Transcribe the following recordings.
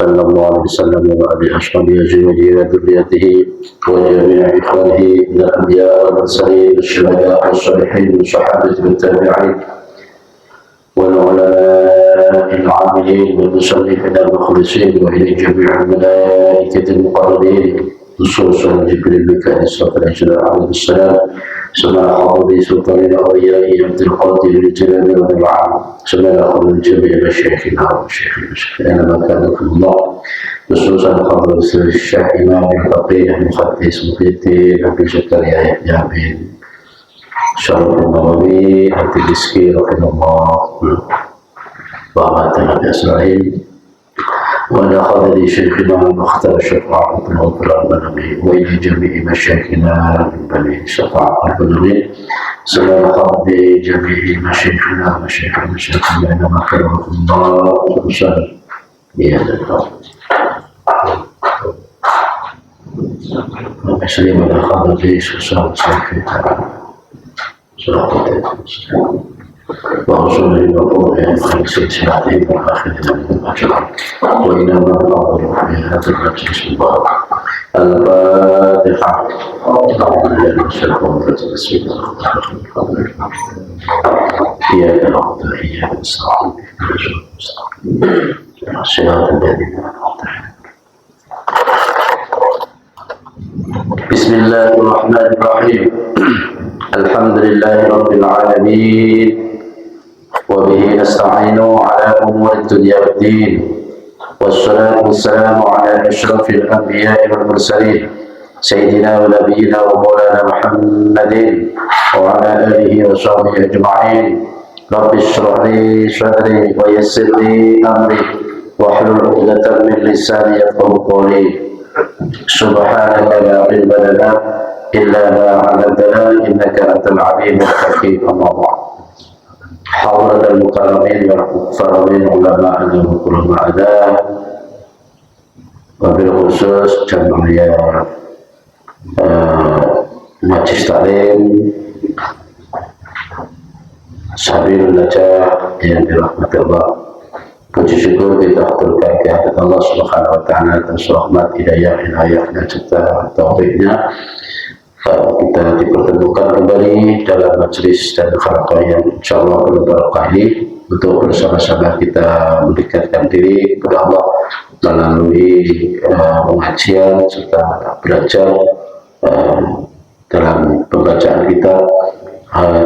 صلى الله عليه وسلم وعلى أصحابه أجمعين وذريته وجميع إخوانه الأنبياء والمرسلين الشهداء والصالحين والصحابة والتابعين والعلماء العاملين والمصلين المخلصين وإلى جميع الملائكة المقربين خصوصا جبريل ميكائيل إسرافيل عليه السلام سمع حاضر سلطان الأولياء عبد القادر الجلال والنعم سمع حاضر جميع مشايخنا ومشايخنا ما كان لكم الله خصوصا حاضر الشيخ إمام الفقيه المقدس محي الدين أبي زكريا يحيى بن شرف النووي الدمشقي رحمه الله وأماتنا بإسرائيل وإلى خالد شيخنا المختار الشفاعة العظمى وإلى جميع مشايخنا من بني الشفاعة العظمى سلام خالد جميع مشايخنا مشايخنا إنما كرمكم الله وشرف بهذا القول وأسلم على خالد وصال شيخنا ورسوله وقوله خلص سلاحه والآخرة من الأجر وإنما الله في هذا المجلس المبارك الفاتحة إياك نعبد وإياك نستعين صراط الذين أنعمت عليهم. بسم الله الرحمن الرحيم. الحمد لله رب العالمين وبه نستعين على أمور الدنيا والدين والصلاة والسلام على أشرف الأنبياء والمرسلين سيدنا ونبينا ومولانا محمد وعلى آله وصحبه أجمعين. رب اشرح لي صدري ويسر لي أمري واحلل عقدة من لساني يفقهوا قولي. سبحانك لا علم لنا إلا ما علمتنا إنك أنت العليم الحكيم. أما بعد. حضرة المكرمين والمكرمين علماءنا وعلماءنا وبالخصوص جمعية Majlis Taklim Sabilun Najah yang dirahmati Allah. Puji syukur kita aturkan kehadirat Allah Subhanahu wa taala atas rahmat hidayah dan serta taufiknya. Kita dipertemukan kembali dalam majlis dan halaqah yang insyaallah berbarakah ini untuk bersama-sama kita mendekatkan diri kepada Allah melalui pengajian serta belajar dalam pembacaan kita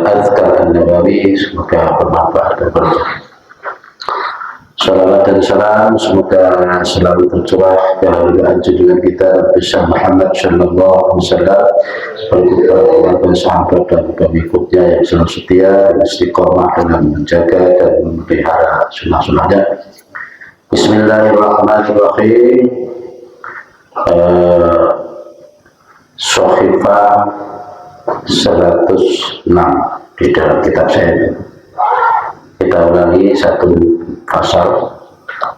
Azkar An-Nawawi. Semoga bermanfaat dan berkah. Salawat dan salam semoga selalu tercurah kehadiran junjungan kita Nabi Muhammad sallallahu alaihi wasallam, keluarga sahabat dan pengikutnya yang selalu setia dan istiqomah dalam menjaga dan memelihara sunnah-sunnahnya. Bismillahirrahmanirrahim. Shahifah 106 di dalam kitab saya. Kita ulangi satu pasal.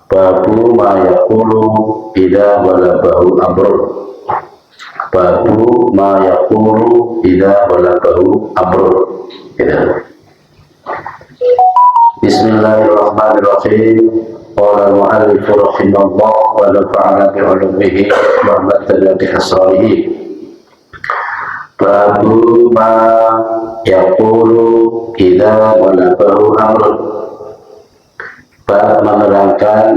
Babu ma yaqulu idza walabahu amrun. Babu ma yaqulu idza walabahu amrun. Bismillahirrahmanirrahim. Qala al-mu'allif rahimahullah wa nafa'ana bi'ulumihi wa matana bihasarihi. Babu ma yaqulu idza walabahu amrun. Bab menerangkan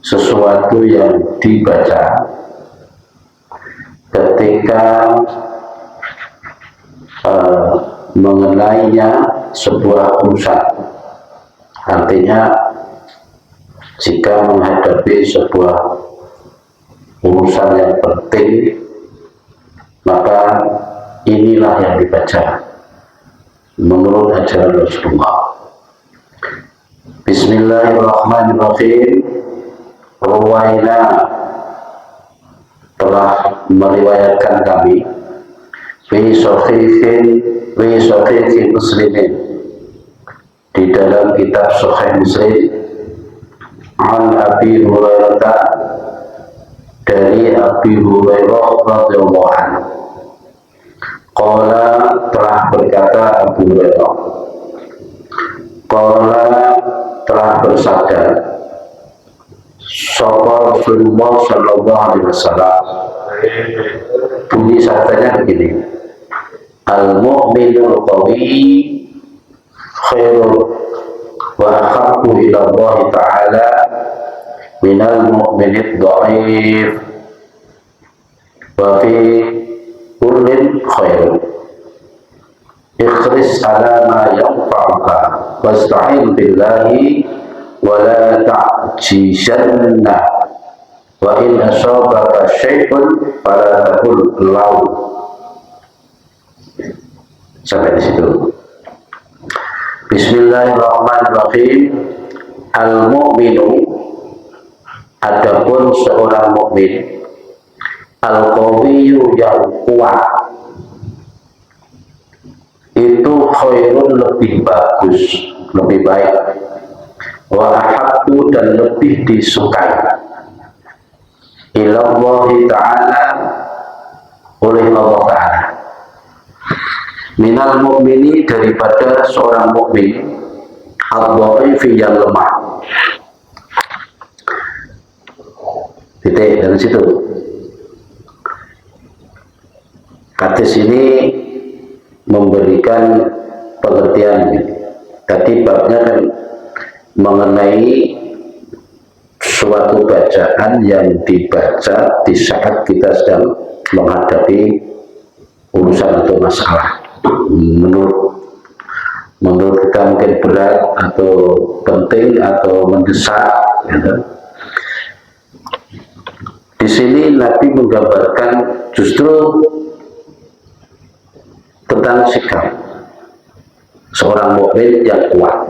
sesuatu yang dibaca ketika mengenainya sebuah urusan. Artinya jika menghadapi sebuah urusan yang penting, maka inilah yang dibaca menurut ajaran Rasulullah. Bismillahirrahmanirrahim. Ruwaina, telah meriwayatkan kami fi sahihi muslimin, di dalam kitab Sahih Muslim, an Abi Hurairah, dari Abi Hurairah radhiyallahu anhu. Qala, telah berkata Abu Hurairah, qala, telah bersabda sapa Rasulullah sallallahu alaihi wasallam. Bunyi sabdanya begini, al-mu'minul qawi khairun wa ahabbu ila Allah ta'ala minal mu'minid dha'if wa fi kullin khairun ikhris ala ma yanfa'uka wasta'in billahi wa la ta'jizanna wa in asabaka syai'un fala taqul lau. Sampai di situ. Bismillahirrahmanirrahim. Al-mu'minu, adapun seorang mukmin, al-qawiyyu yang kuat, itu khairun lebih bagus, lebih baik, wa ahabbu dan lebih disukai, ilallahi ta'ala, oleh Allah Ta'ala, minal mu'mini, daripada seorang mukmin, ad-dhaifi, yang lemah. Titik dari situ. Hadis ini memberikan pengertian. Tadi babnya kan mengenai suatu bacaan yang dibaca di saat kita sedang menghadapi urusan atau masalah. Menurut kita mungkin berat atau penting atau mendesak, gitu. Di sini Nabi menggambarkan justru tentang sikap seorang mukmin yang kuat.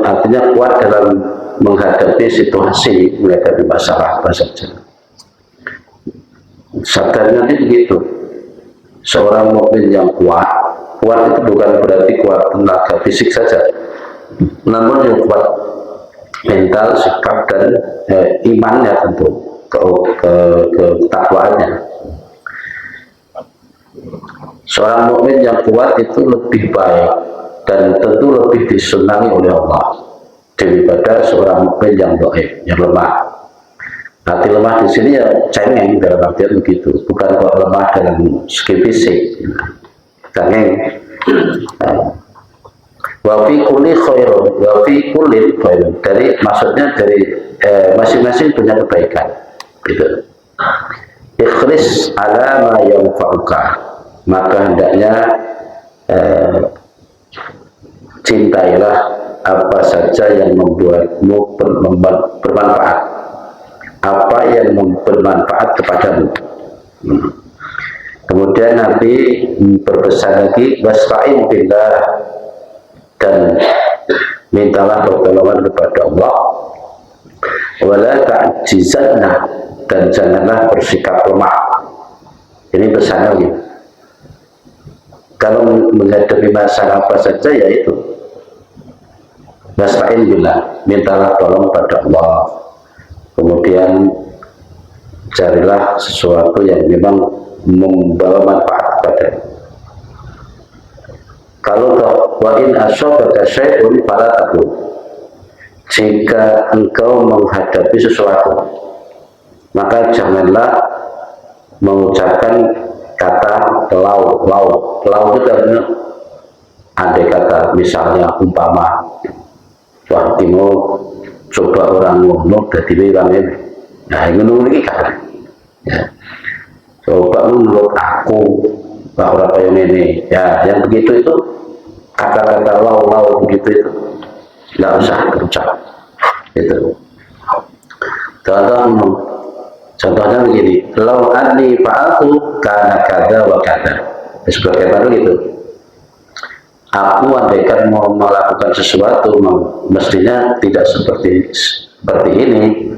Artinya kuat dalam menghadapi situasi, menghadapi masalah apa saja. Sabdanya nanti begitu. Seorang mukmin yang kuat, kuat itu bukan berarti kuat tenaga fisik saja, namun yang kuat mental, sikap, dan imannya, tentu ketakwaannya. Seorang mukmin yang kuat itu lebih baik dan tentu lebih disenangi oleh Allah daripada seorang mukmin yang dhaif, yang lemah. Arti lemah di sini ya cengeng, dalam artian begitu, bukan kok lemah dalam segi fisik, cengeng. Wa fi kulli khairun, wa fi kulli khairun, dari maksudnya dari masing-masing punya kebaikan, gitu. Ikhlis ala ma yanfa'uka, maka hendaknya cintailah apa saja yang membuatmu bermanfaat, apa yang bermanfaat kepadamu. Kemudian Nabi berpesan lagi, wasta'in billah, dan mintalah pertolongan kepada Allah, wala ta'jizanna, dan janganlah bersikap lemah. Ini pesan lagi. Kalau menghadapi masalah apa saja, yaitu wasta'in billah, mintalah tolong pada Allah. Kemudian carilah sesuatu yang memang membawa manfaat kepada. Kalau wa in asabaka syai'un fala taqul, jika engkau menghadapi sesuatu, maka janganlah mengucapkan kata lau itu karena andai kata, misalnya umpama, wah timo coba orang ngomong dari orang ini, nah ngomong ini kan, ya. Coba menurut aku, bahwa apa yang ini, ya yang begitu itu, kata-kata lau begitu itu, nggak usah terucap, itu. Contohnya begini, lau anni fa'altu kana kada wa kada, sebagai apa gitu. Aku andaikan mau melakukan sesuatu, mestinya tidak seperti ini.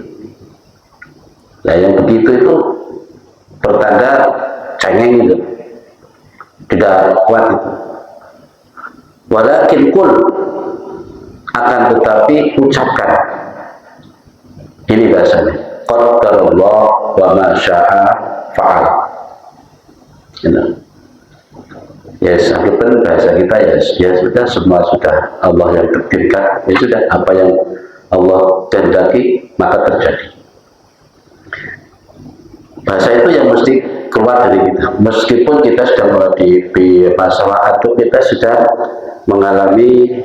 Nah yang begitu itu pertanda cengeng itu, tidak kuat itu. Walakin kul, akan tetapi ucapkan. Ini bahasanya, qadarullah wa ma syaa fa'al. Ya akhirnya bahasa kita ya sudah, semua sudah Allah yang takdirkan, ya sudah, apa yang Allah kehendaki maka terjadi. Bahasa itu yang mesti keluar dari kita. Meskipun kita sedang menghadapi masalah atau kita sudah mengalami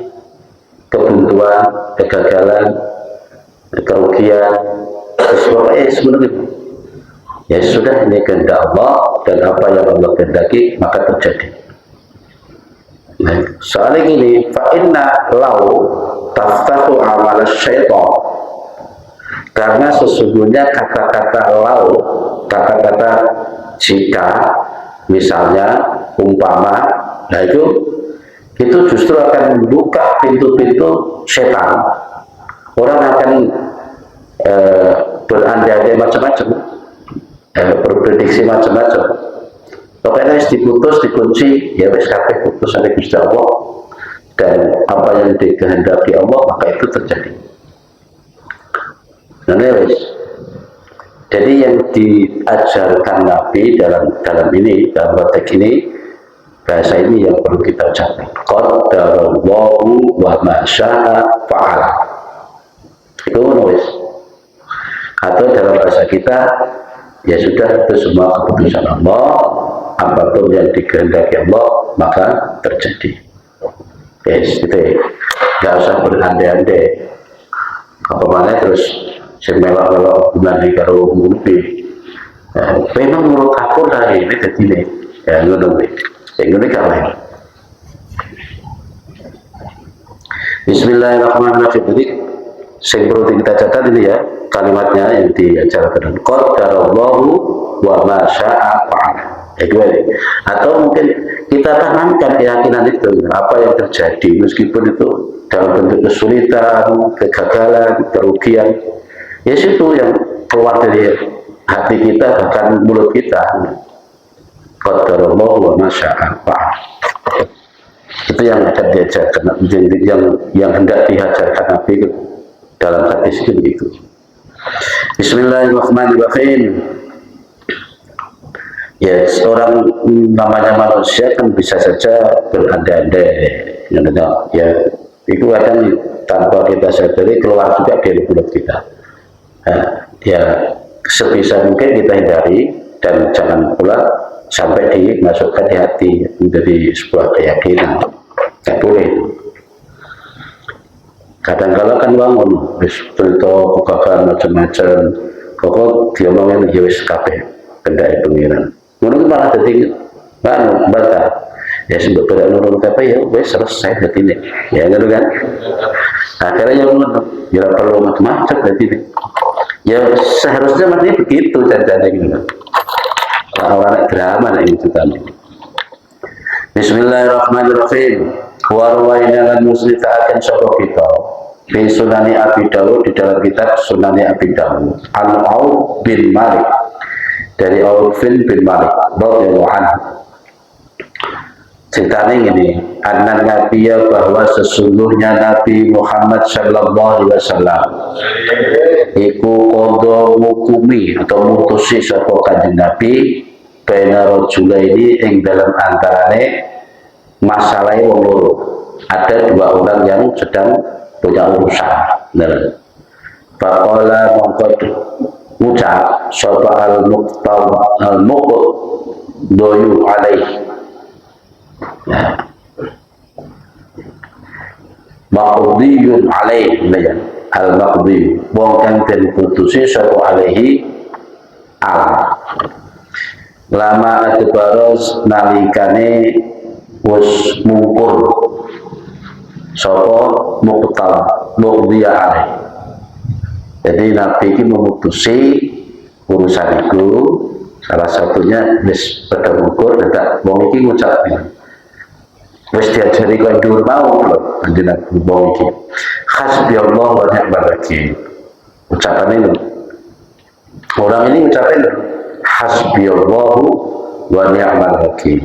kebuntuan, kegagalan, kerugian, sebenarnya ya sudah, ini kehendak Allah dan apa yang Allah kehendaki maka terjadi. Nah, soalnya gini, fa inna lau taftahu amal syaitan, karena sesungguhnya kata-kata lau, kata-kata jika, misalnya, umpama, nah itu justru akan membuka pintu-pintu setan. Orang akan berandai-andai macam-macam, berprediksi macam-macam. Pokoknya diputus, dikunci, ya wis kabeh putus oleh Gusti Allah, dan apa yang dikehendaki Allah maka itu terjadi. Nah, wis. Jadi yang diajarkan Nabi dalam ini, dalam konteks ini, bahasa ini yang perlu kita ucapkan. Qadarallahu wa ma syaa fa'ala. Itu wis. Atau dalam bahasa kita, ya sudah, itu semua keputusan Allah, apapun yang dikehendaki Allah maka terjadi. Yes, gitu ya. Gak usah berandai-andai. Apa mana terus semelok-melok gimana kalau ngumpi. Memang menurut aku dari ini tadi nih, ya ngono nih. Yang ngono kalah. Bismillahirrahmanirrahim. Jadi sing perlu kita catat ini ya, kalimatnya yang diajarkan. Qadarallahu wa ma syaa fa'ala. Atau mungkin kita tanamkan keyakinan itu, apa yang terjadi meskipun itu dalam bentuk kesulitan, kegagalan, kerugian, ya itu yang keluar dari hati kita, bahkan mulut kita. Qadarallahu wa ma syaa fa'ala. Itu yang akan diajarkan, yang hendak diajarkan Nabi dalam hadis itu begitu. Bismillahirrahmanirrahim. Ya, orang namanya manusia kan bisa saja berandai-andai, ya itu kadang tanpa kita sadari keluar juga dari mulut kita. Ya sebisa mungkin kita hindari dan jangan pula sampai dimasukkan di hati menjadi sebuah keyakinan. Tidak boleh. Kadang-kadang kan bangun, wis cerita kegagalan macam-macam, kok diomongin ya wis kabeh kendali pengiran. Menurut malah jadi bantah. Ya sebab pada menurut kata ya wes selesai berarti ini. Ya gitu kan. Akhirnya yang ya perlu macam-macam berarti ini. Ya seharusnya maknanya begitu cara-cara gitu. Orang drama ini kita. Bismillahirrahmanirrahim. Warwaina lan muslita akan sapa kita. Di Sunani Abi Dawud, di dalam kitab Sunani Abi Dawud. An-Auf bin Malik, dari Aufin bin Malik radhiyallahu anhu. Ceritanya ini, anna Nabiya, bahwa sesungguhnya Nabi Muhammad sallallahu alaihi wasallam iku qadha hukumi atau mutusi sapa kanjeng Nabi baina rajulaini ing dalam antarane masalah wong loro. Ada dua orang yang sedang punya urusan. Faqala mongko ucap sapa al-muqt doyu alaih, maqdiyun alaih, al-maqdi wong kang den putusi sapa alaihi al lama adbaros nalikane wis mungkur sapa muqtal muqdiya alaih. Jadi Nabi ini memutusi urusan itu, salah satunya wis pada ukur tidak wong iki ngucapin wis diajari kok dhuwur mau lho panjenengan wong iki hasbi Allah wa ni'mal wakil. Ucapan ini orang ini ucapin hasbi Allah wa ni'mal wakil.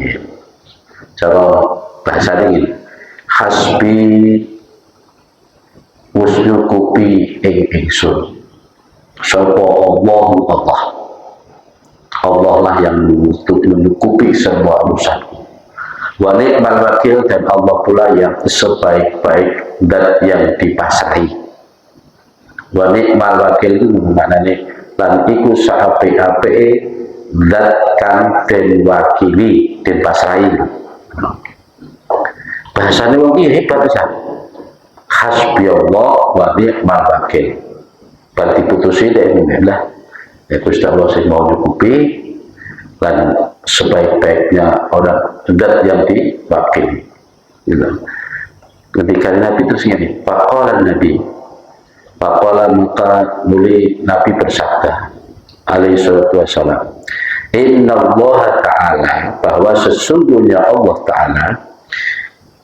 Cara bahasa ini hasbi usnukupi ingsun sapa Allah lah yang menutupi semua urusanku. Wa ni'mal wakil, dan Allah pula yang sebaik-baik dan yang dipasrahi. Wa ni'mal wakil itu maknane lan iku saape-ape zat kang den wakili den pasrahi. Bahasane wong iki hebat pisan. Hasbiyallah wa ni'mal wakil. Berarti putusi dari lah. Ya Gusti Allah sing mau cukupi dan sebaik-baiknya orang zat yang diwakili. Gitu. Ketika Nabi terus ini, faqala Nabi, faqala maka mulai Nabi bersabda, alaihi salatu wassalam, Inna Allah Ta'ala, bahwa sesungguhnya Allah Ta'ala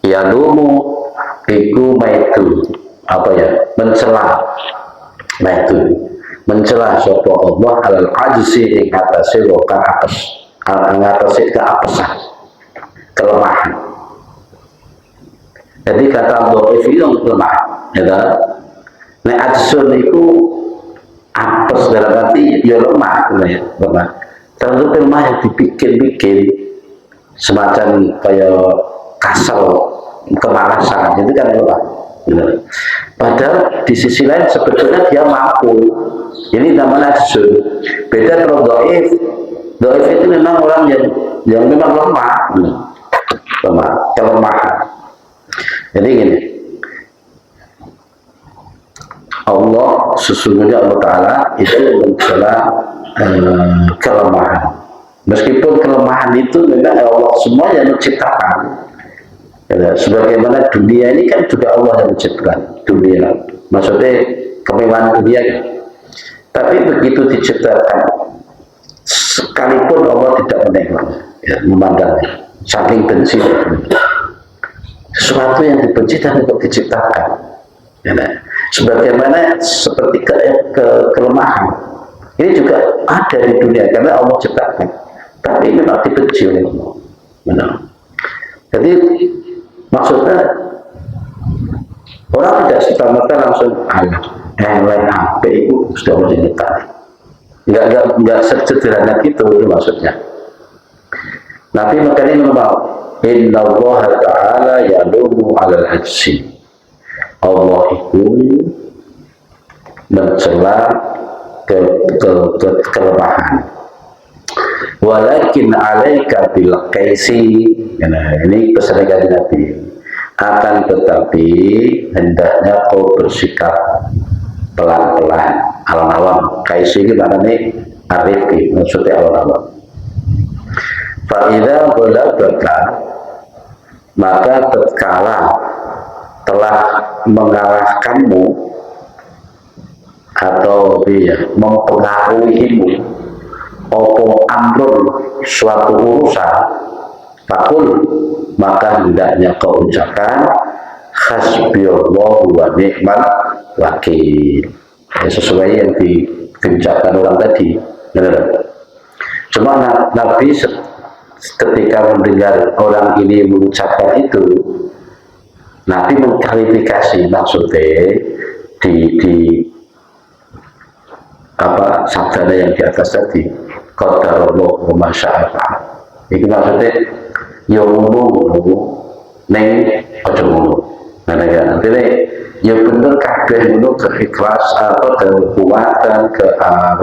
yalumu iku maitu, apa ya, mencela maitu, mencela sapa Allah alal ajzi ing atase wong apes, ngatasi keapesan, kelemahan. Jadi kata dhaif itu lemah, ya kan? Nek ajsun itu apes dalam arti ya lemah, ya, lemah. Terlalu lemah yang dipikir-pikir semacam kayak kasal, kemalasan, itu kan lemah. Gitu. Padahal di sisi lain sebetulnya dia mampu. Ini namanya ajsun. Beda kalau dhaif. Dhaif itu memang orang yang memang lemah, lemah, kelemahan. Jadi gini, Allah sesungguhnya Allah Ta'ala itu mencela kelemahan. Meskipun kelemahan itu memang Allah semua yang menciptakan. Ya, sebagaimana dunia ini kan juga Allah yang menciptakan dunia. Maksudnya kemewahan dunia kan. Tapi begitu diciptakan, sekalipun Allah tidak menengok, ya, memandangnya, saking benci. Sesuatu yang dibenci dan untuk diciptakan, ya, sebagaimana seperti kelemahan ini juga ada di dunia karena Allah ciptakan, tapi memang dibenci oleh Allah. Jadi maksudnya orang tidak serta-merta langsung lain HP itu sudah mau diciptakan, nggak sederhana gitu maksudnya. Nabi makanya ngomong, Inna Allah Ta'ala yalumu alal ajsi. Allah itu mencela kelemahan. Walakin alaika bil qaisi. Ini pesan dari Nabi. Akan tetapi hendaknya kau bersikap pelan-pelan, alon-alon. Qaisi ini maknanya arifki, maksudnya alon-alon. Fa'idha ghalabaka, maka tatkala telah mengalahkanmu atau mempengaruhimu opo amrun suatu urusan, fakul maka hendaknya kau ucapkan hasbiyallahu wa ni'mal wakil, ya, sesuai yang diucapkan orang tadi. Cuma Nabi ketika mendengar orang ini mengucapkan itu, Nabi mengklarifikasi maksudnya di apa sabdanya yang di atas tadi, qadarullah wa masya'afa. Ini maksudnya ya ngono neng aja ngono. Nah, artinya ya bener kabeh ngono, keikhlas atau kekuatan,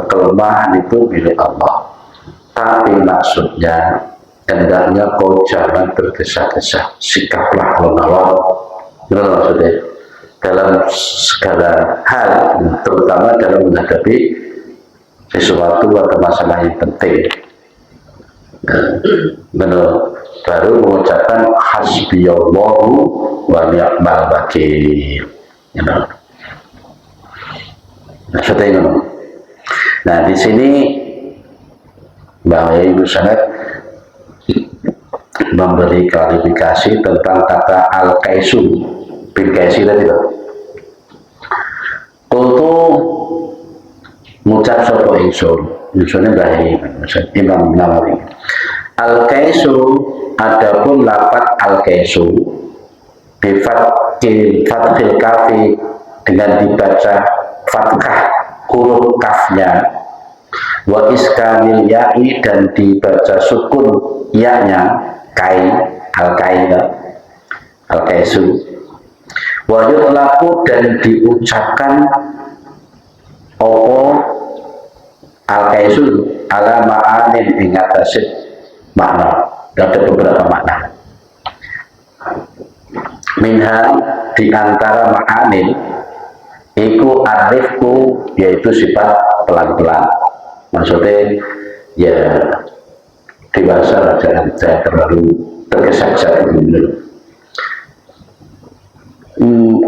kelemahan itu milik Allah. Tapi maksudnya hendaknya kau jangan tergesa-gesa, sikaplah alon-alon. Benar maksudnya dalam segala hal, terutama dalam menghadapi sesuatu atau masalah yang penting. Benar, baru mengucapkan hasbiyallahu wa ni'mal wakil. Maksudnya ini. Nah, di sini bahwa Ibu sangat memberi klarifikasi tentang kata al-kaisu bil kaisi tadi. Kultu ngucap sapa ingsun, ingsunnya bahaya Imam Nawawi. Al-kaisu, adapun lafaz al-kaisu bifathil kafi, dengan dibaca fathah huruf kafnya, wa iskamil ya'i, dan dibaca sukun ya-nya, kai, al-kaisu, wa yutlaku, dan diucapkan al-kaisu ala ma'anin ingatasi makna. Ada beberapa makna. Minha di antara ma'anin iku arifku, yaitu sifat pelan-pelan. Maksudnya ya dewasa, jangan terlalu tergesa-gesa dulu.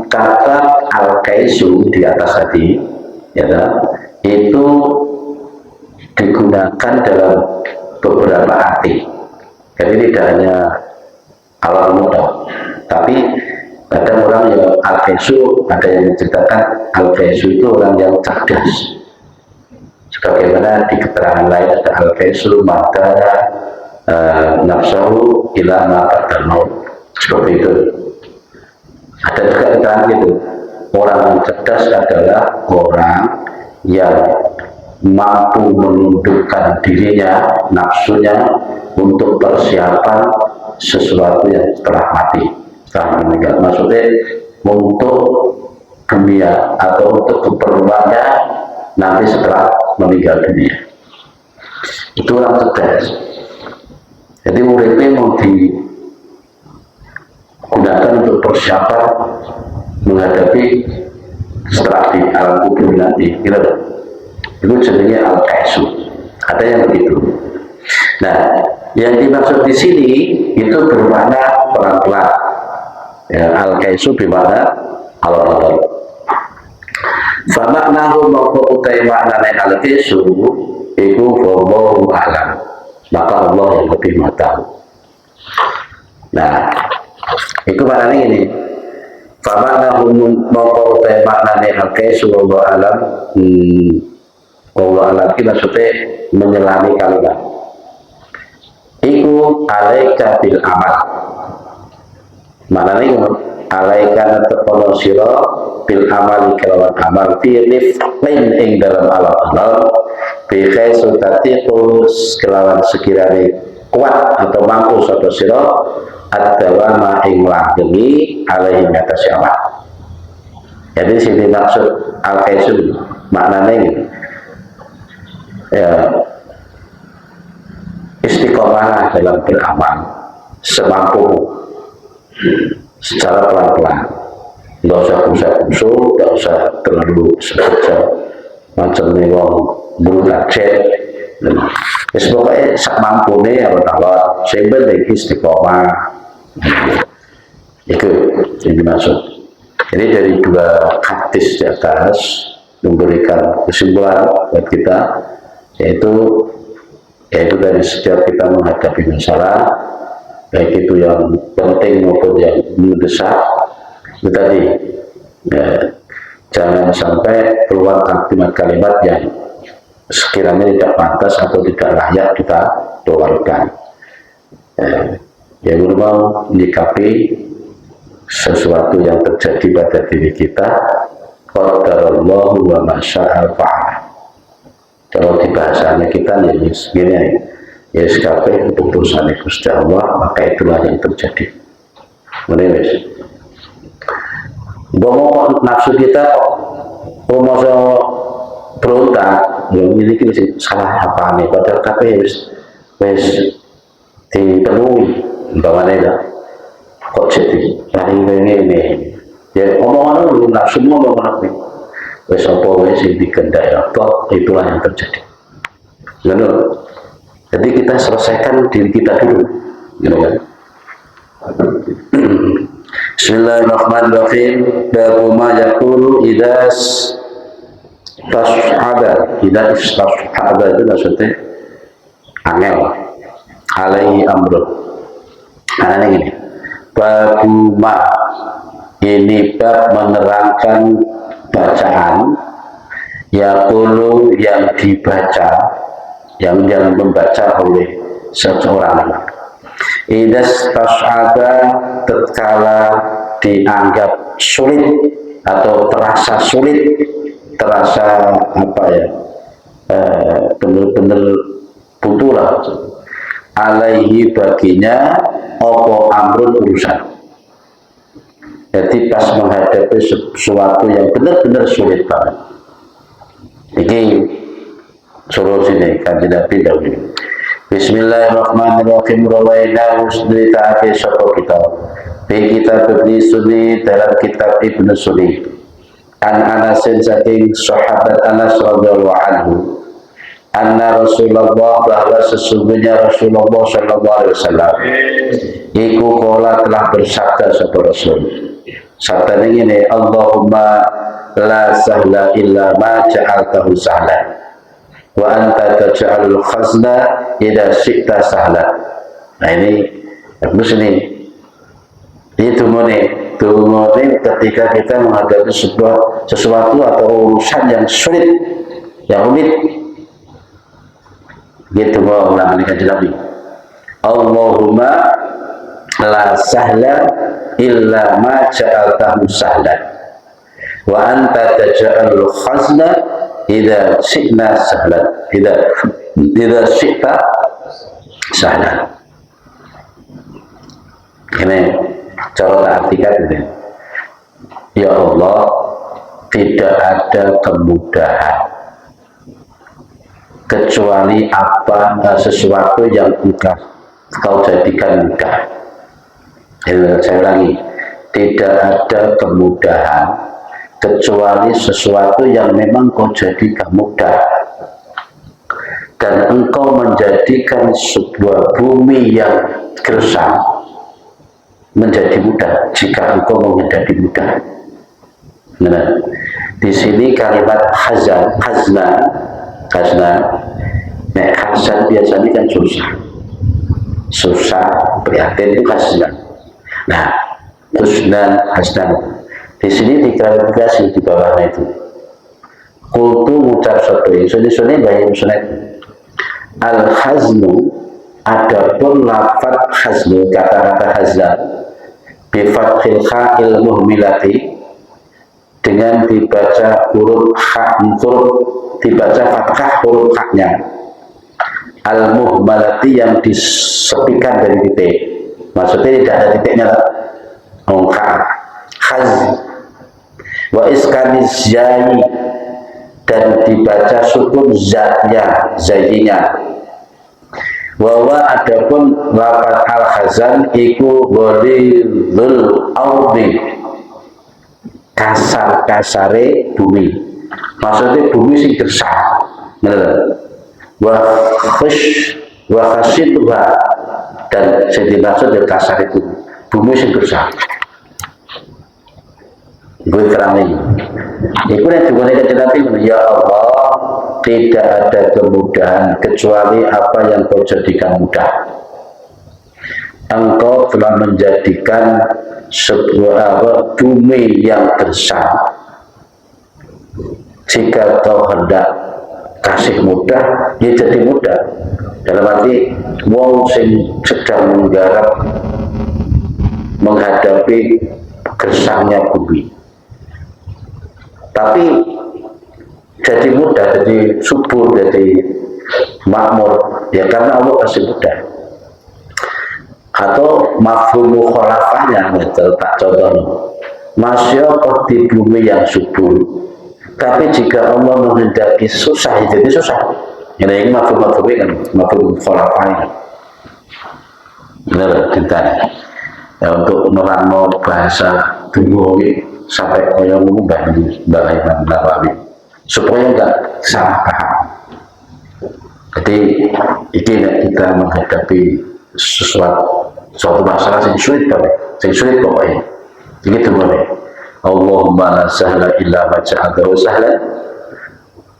Kata al-kaisu di atas tadi ya, itu digunakan dalam beberapa arti. Jadi tidak hanya awal muda, tapi ada orang yang al-kaisu, ada yang menceritakan al-kaisu itu orang yang cerdas. Sebagaimana di keterangan lain ada al-kaisu maka nafsahu ila ma ba'dal, seperti itu. Ada juga keterangan gitu, orang yang cerdas adalah orang yang mampu menundukkan dirinya, nafsunya untuk persiapan sesuatu yang setelah mati, setelah meninggal. Maksudnya untuk dunia atau untuk keperluannya nanti setelah meninggal dunia. Itu orang cerdas. Jadi uripnya mau digunakan untuk persiapan menghadapi setelah di alam kubur nanti, gitu loh. Itu jenisnya al-kaisu. Ada yang begitu. Nah, yang dimaksud di sini itu bermakna pelan-pelan. Ya, al-kaisu bermakna al-pelan. Famaknahu maka utai maknanya al-kaisu itu wallahu a'lam. Maka Allah yang lebih mengetahui. Nah, itu maknanya ini. Famaknahu maka utai maknanya al-kaisu wallahu a'lam. Allah alam ini maksudnya menyelami kalimat. Iku alaika bil amal. Maknanya itu alaika natepono siro bil amal kelawan amal fi rifqin ing dalam alam bi khaisu tatiqus kelawan sekiranya kuat atau mampu satu siro ad-dawama ing langgeni alaihi atas amal. Jadi sini maksud al-kaisu maknanya ini ya, istiqomah dalam beramal semampu, secara pelan-pelan, nggak usah kusah-kusuh, nggak usah terlalu sekerja macam nih wong berudacet. Pokoknya sak mampu nih ya Allah, saya beli istiqomah. Itu yang dimaksud. Jadi dari dua hadis di atas memberikan kesimpulan buat kita, yaitu dari setiap kita menghadapi masalah, baik itu yang penting maupun yang mendesak, itu tadi ya, jangan sampai keluar kalimat yang sekiranya tidak pantas atau tidak layak kita keluarkan. Ya, mau menyikapi sesuatu yang terjadi pada diri kita, qadarallahu wa masya'al fa'al. Kalau di bahasanya kita nih, segini ya sekape keputusan Gusti Allah, maka itulah yang terjadi. Menulis. Bahwa nafsu kita mau berontak, ya memiliki salah apa nih? Padahal kape wis dipenuhi, bagaimana kok jadi ini? Ya omongan lu nafsu semua omongan nih. Wes apa wes dikendai apa, itulah yang terjadi. Benar. Jadi kita selesaikan diri kita dulu, gitu kan? Bismillahirrahmanirrahim. Babu ma yaqulu idza tash'aba. Idza tash'aba itu maksudnya angel. Alaihi amrun. Nah ini. Babu ma, ini bab menerangkan bacaan yaqulu yang dibaca, yang membaca oleh seseorang. Idas tas'aba tatkala dianggap sulit atau terasa sulit, terasa apa ya, benar-benar butuh lah, alaihi baginya opo amrun urusan. Jadi pas menghadapi sesuatu yang benar-benar sulit banget, ini suruh sini kanjeng Nabi dahulu. Bismillahirrahmanirrahim. Rawaina usdrita sapa kita di kitab Ibnu Sunni dalam kitab Ibnu Sunni an Anasin saking sahabat Anas radhiyallahu anhu anna Rasulullah bahwa sesungguhnya Rasulullah sallallahu alaihi wasallam iku kala telah bersabda sapa Rasul. Sabda ini Allahumma la sahla illa ma ja'altahu sahla wa anta taj'alul khazna idza syi'ta sahla. Nah ini bagus ini. Ini tumone ketika kita menghadapi sesuatu atau urusan yang sulit, yang rumit. Gitu mau ulangan kanjeng Nabi. Allahumma la sahla illa ma ja'altahu sahlan wa anta taj'alul khazna idza syi'na sahlan idza syi'ta sahlan. Ini cara artikan ini. Ya Allah, tidak ada kemudahan kecuali sesuatu yang kau jadikan mudah. Saya ulangi, tidak ada kemudahan kecuali sesuatu yang memang kau jadikan mudah, dan engkau menjadikan sebuah bumi yang gersang menjadi mudah jika engkau menjadi mudah. Nah, di sini kalimat hazan, hazna, nah hazan biasanya kan susah, prihatin itu hazan. Nah, hasnan di sini diklarifikasi di bawahnya itu. Kultu ngucap satu ini bayi sunnah. Al haznu, adapun lafaz haznu, kata-kata hazan bi fathil kha'il muhmilati, dengan dibaca huruf dibaca fathah huruf haknya, al muhmalati yang disepikan dari titik. Maksudnya tidak ada titiknya lah. Khaz wa iskanis zai, dan dibaca sukun zatnya, zainya. Wawa adapun lafaz al khazan iku ghalidul ardi, kasar-kasare bumi. Maksudnya bumi sing gersang. Bener. Wa khashituha, dan yang dimaksud dari kasar itu bumi yang gersang. Gue terang ini. Itu yang digunakan Nabi, ya Allah, tidak ada kemudahan kecuali apa yang kau jadikan mudah. Engkau telah menjadikan sebuah bumi yang gersang. Jika kau hendak kasih mudah, ya jadi mudah. Dalam arti wong sing sedang menggarap menghadapi gersangnya bumi, tapi jadi mudah, jadi subur, jadi makmur, ya karena Allah kasih mudah. Atau mafhum mukhalafahnya, tak contoh, masyarakat di bumi yang subur, tapi jika Allah menghendaki susah, jadi susah. Ini mafhum-mafhumnya kan, mafhum mukhalafahnya. Benar, tentang ya, untuk nerangno bahasa dulu sampai kaya ngomong Mbak Imam Nawawi supaya enggak salah paham. Jadi ini kita menghadapi suatu masalah yang sulit pokoknya. Jadi itu boleh. Allahumma la sahla illa ma ja'altahu sahlan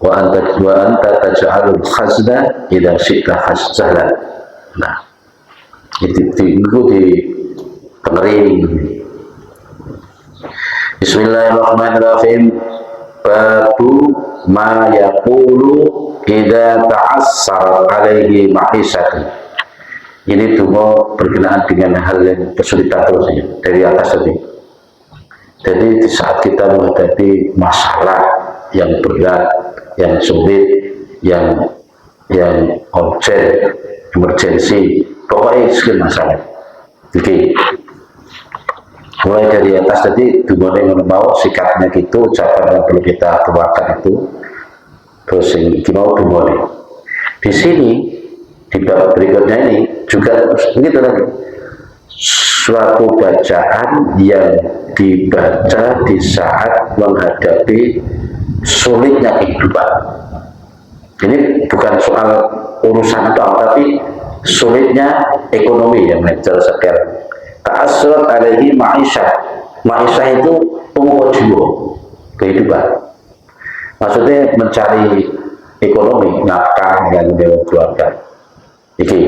wa anta taj'alul khazna idza syi'ta sahlan. Nah, itu di penering. Bismillahirrahmanirrahim. Babu ma yaqulu idza ta'assara alaihi ma'isatu. Ini cuma berkenaan dengan hal yang kesulitan terus ya, dari atas tadi. Jadi di saat kita menghadapi masalah yang berat, yang sulit, yang urgent, emergency, pokoknya skill masalah. Oke. Mulai dari atas tadi, dimulai mau sikapnya gitu, ucapan yang perlu kita keluarkan itu, terus yang mau dimulai. Di sini di bab berikutnya ini juga begitu lagi, suatu bacaan yang dibaca di saat menghadapi sulitnya kehidupan. Ini bukan soal urusan itu, tapi sulitnya ekonomi yang mengejar sekarang. Ta'assurat alaihi ma'isyah. Ma'isyah itu pokok jiwa kehidupan. Maksudnya mencari ekonomi, nafkah yang keluarga. Iki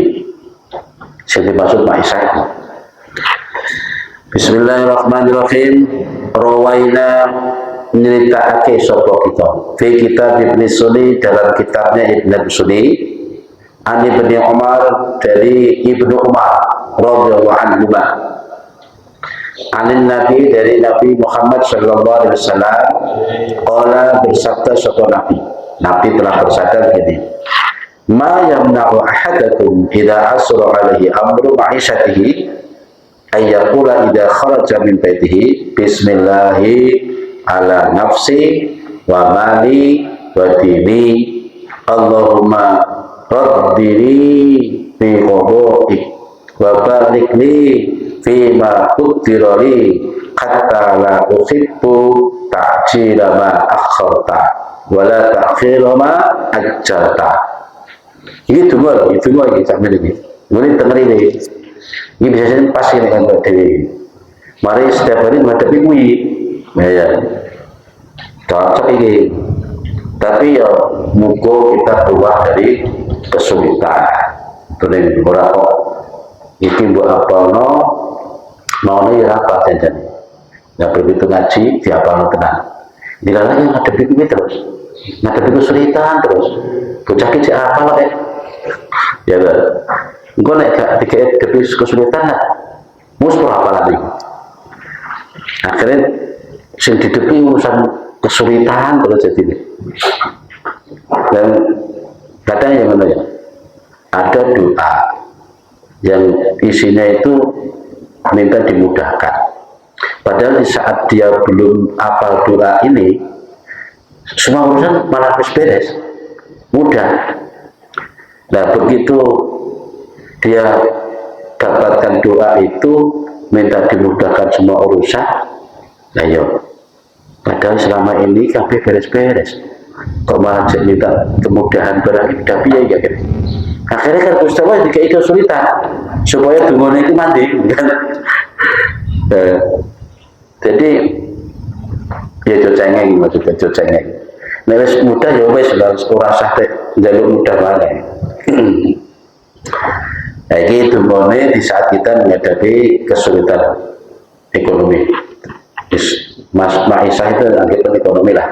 sing dimaksud ma'isyah. Bismillahirrahmanirrahim. Rawaina nyeritakake sapa kita fi kitab Ibnu Sunni, dalam kitabnya Ibnu Sunni, an Ibnu Umar, dari Ibnu Umar radhiyallahu anhu, anin Nabi, dari Nabi Muhammad sallallahu alaihi wasallam, qala, bersabda sapa Nabi telah bersabda begini, ma yamna'u ahadakum idza asra alaihi amru ma'isyatihi ayyaqula idza kharaja min baitihi bismillahi ala nafsi wa mali wa dini Allahumma raddini fi qadaik wa barik li fi ma qaddara li hatta la uhibbu ta'jila ma akharta wa la ta'khira ma ajjalta. Ini tunggu lagi sampai ini. Mulai dengar ini bisa jadi pas ini kan Dewi. Mari setiap hari menghadapi kuih. Ya, cocok ini. Tapi ya, muka kita keluar dari kesulitan. Tulen ora kok iki mbok apalno mau nih apa saja. Nggak begitu ngaji diapalno tenan. Dilalai ngadepi kuwi terus. Ngadepi kesulitan terus. Bocah iki apa lah ya kan. Engko nek gak dikedepi kesulitan mesti apa lagi. Akhirnya sing didepi urusan kesulitan terus jadi. Dan katanya yang mana ya, ada doa yang isinya itu minta dimudahkan, padahal di saat dia belum hafal doa ini semua urusan malah beres mudah. Nah begitu dia dapatkan doa itu minta dimudahkan semua urusan, ayo. Padahal selama ini kabeh beres-beres, kok malah minta kemudahan barang tapi ya kan. Akhirnya kan Gustawa dikai kesulitan supaya dungane itu mandi kan. Jadi ya cocengeng, maksudnya cocengeng. Nek wis mudah ya wis ora usah njaluk mudah wae. Nah, ini dungane di saat kita menghadapi kesulitan ekonomi. Mas Ma'isyah itu anggap ekonomi lah.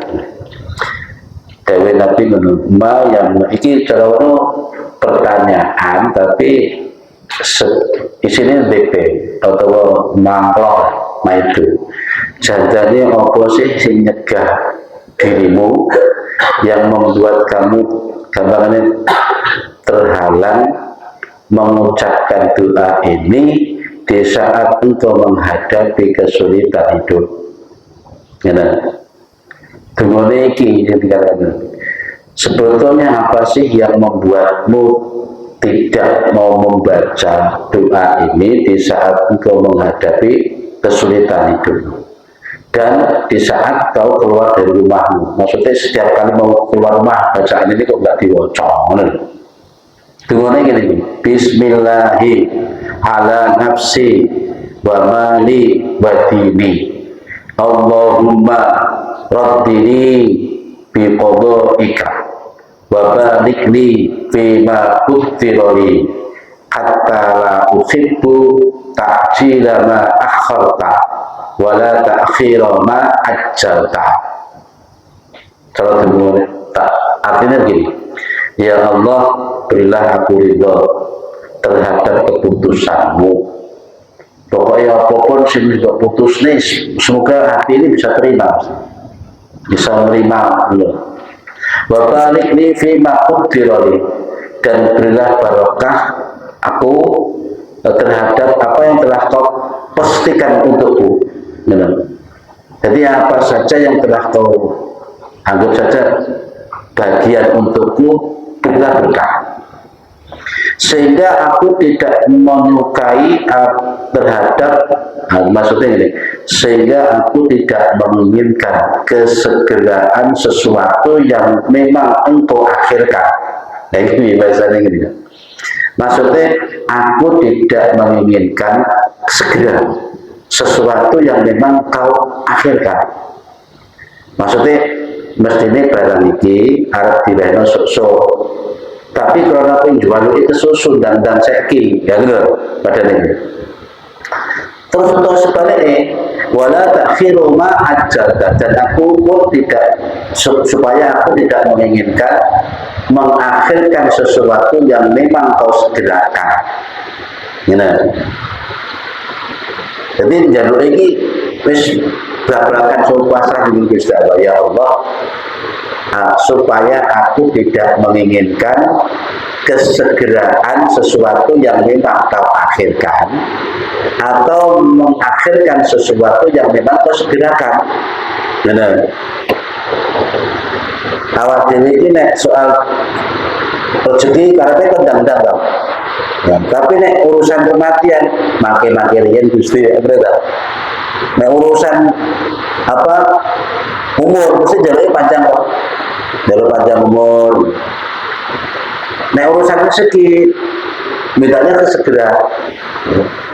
Dewi Nabi menurut yang ini cara pertanyaan tapi isinya DP atau mangklok itu. Jadinya apa sih sing nyegah dirimu yang membuat kamu gambarannya terhalang mengucapkan doa ini di saat engkau menghadapi kesulitan hidup. Ya, dungane iki dikatakan. Sebetulnya apa sih yang membuatmu tidak mau membaca doa ini di saat engkau menghadapi kesulitan hidup? Dan di saat kau keluar dari rumahmu, maksudnya setiap kali mau keluar rumah bacaan ini kok nggak diwocong. Dungane gini, Bismillahi ala nafsi wa mali wa dini Allahumma raddini bi qadaika wa barik li fi ma qaddara li hatta la uhibbu ta'jila ma akharta wa la ta'khira ma ajjalta. Kalau dulu artinya begini, ya Allah, berilah aku ridho terhadap keputusanmu. Pokoknya apapun sih bisa putus nih, semoga hati ini bisa terima, bisa menerima. Wa balik li fi ma qaddara li, dan berilah barokah aku terhadap apa yang telah kau pastikan untukku. Jadi apa saja yang telah kau anggap saja bagian untukku, berilah berkah. sehingga aku tidak menyukai terhadap maksudnya ini, sehingga aku tidak menginginkan kesegeraan sesuatu yang memang engkau akhirkan. Nah ini bahasanya gini, maksudnya aku tidak menginginkan segera sesuatu yang memang kau akhirkan. Maksudnya mestinya barang ini harap dileno sok-sok, tapi kalau penjual itu susun dan seki, ya gitu pada ini. Terus untuk sebaliknya, wala takhiru ma ajalta, dan aku pun tidak, supaya aku tidak menginginkan mengakhirkan sesuatu yang memang kau segerakan. Gitu. Jadi jalur ini wis belak-belakan sumpah dengan Gusti Allah, ya Allah, supaya aku tidak menginginkan kesegeraan sesuatu yang memang kau akhirkan, atau mengakhirkan sesuatu yang memang kau segerakan. Benar. Awak ini soal rezeki karena kendang-kendang loh. Ya, tapi nek urusan kematian makin riyen Gusti berita. Nek urusan apa umur mesti jalur panjang kok. Jalur panjang umur. Nek urusan rezeki mintanya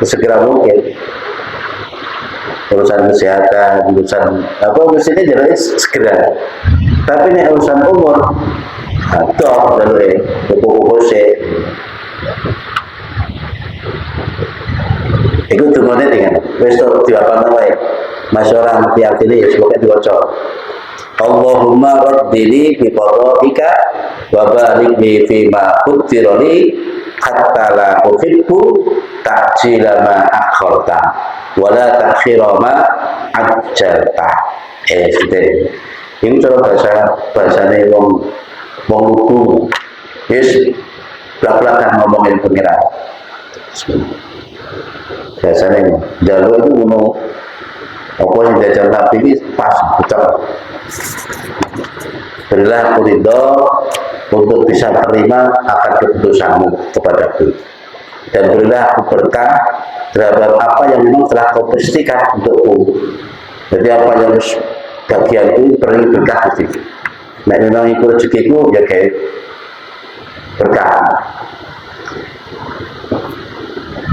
sesegera mungkin. Urusan kesehatan, urusan apa mestinya jalur segera. Tapi nek urusan umur atau jalur kupu-kupu sih. Itu semuanya dengan besok diwakilkan oleh masyarakat hati-hati ya sebagai diwaca. Allahumma raddini bi qada'ika wa barik li fi ma qaddara li hatta la uhibbu ta'jila ma akharta wa la ta'khira ma ajjalta. Gitu. Ini cara bahasane wong lugu. Wis belak-belakan ngomongin pengiran. Biasanya jalur itu bunuh apa yang diajar Nabi ini pas betul. Berilah aku ridho untuk bisa menerima akan keputusanmu kepadaku, dan berilah aku berkah terhadap apa yang memang telah kau pastikan untukku. Jadi apa yang harus bagianku beri berkah itu. Nek memang itu rezekiku ya kayak berkah.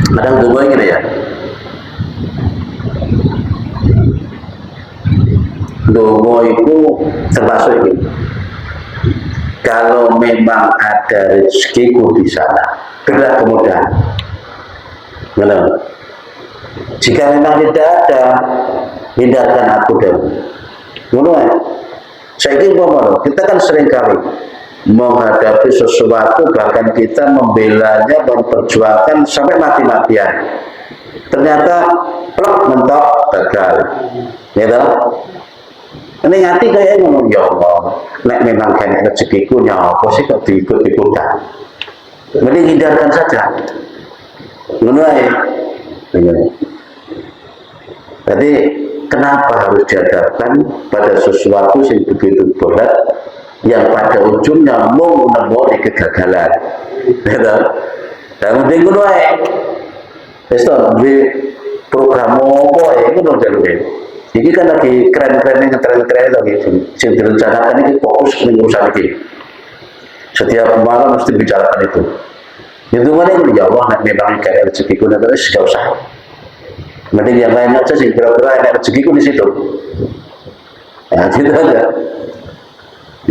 Kadang tunggu ini ya. Dongo itu termasuk ini. Kalau memang ada rezekiku di sana, berilah kemudahan. Benar. Jika memang tidak ada, hindarkan aku dari. Benar. Saya ingin ngomong, kita kan sering kali menghadapi sesuatu, bahkan kita membelanya, memperjuangkan sampai mati-matian. Ternyata plek mentok gagal. Ya ini hati kayak ngomong, ya Allah, nek memang kena rezekiku nyawa sih kok diikut-ikutan. Mending hindarkan saja. Mulai. Jadi kenapa harus dihadapkan pada sesuatu yang begitu berat, yang pada ujungnya mau menemui kegagalan. Dan mending mulai. Besok di program apa ya itu dong jalurnya. Ini kan lagi keren-keren lagi. Yang direncanakan ini fokus ke urusan ini. Setiap malam mesti bicarakan itu. Itu mana yang ya Allah, memang kayak rezekiku nanti gak usah. Mending yang lain aja sih, kira-kira ada rezekiku di situ. Nah, gitu aja.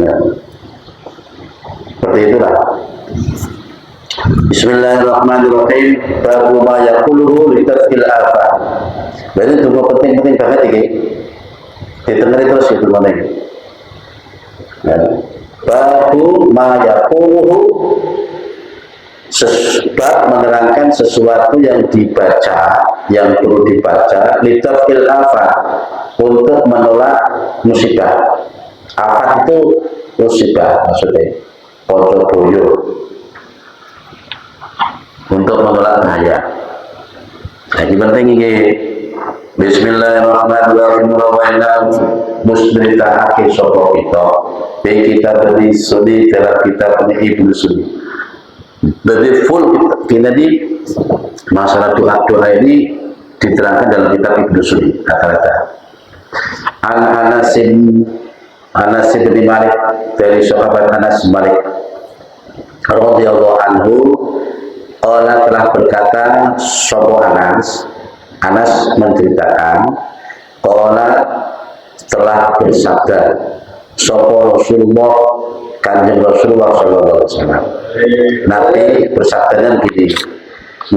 Nah, seperti itulah. Bismillahirrahmanirrahim. Babu ma yaquluhu li tafil afat. Berarti itu penting banget ini. Ditengeri terus itu mana ini. Babu ma yaquluhu, sebab menerangkan sesuatu yang dibaca, yang perlu dibaca li tafil afat, untuk menolak musibah. Afat itu musibah maksudnya. Pocok boyo. Untuk menolak bahaya. Jadi penting ini. Bismillahirrahmanirrahim. Rawaina musbirita akhir sopo kita. Baik kita beri sudi dalam kita punya Ibnu Sunni. Jadi full kita di masalah doa ini diterangkan dalam kitab Ibnu Sunni rata-rata. Anas bin Malik, dari sahabat Anas bin Malik radhiyallahu anhu, qala telah berkata sapa Anas menceritakan, qala telah bersabda sapa Rasulullah, Kanjeng Rasulullah sallallahu alaihi wasallam. Nabi bersabdanya begini,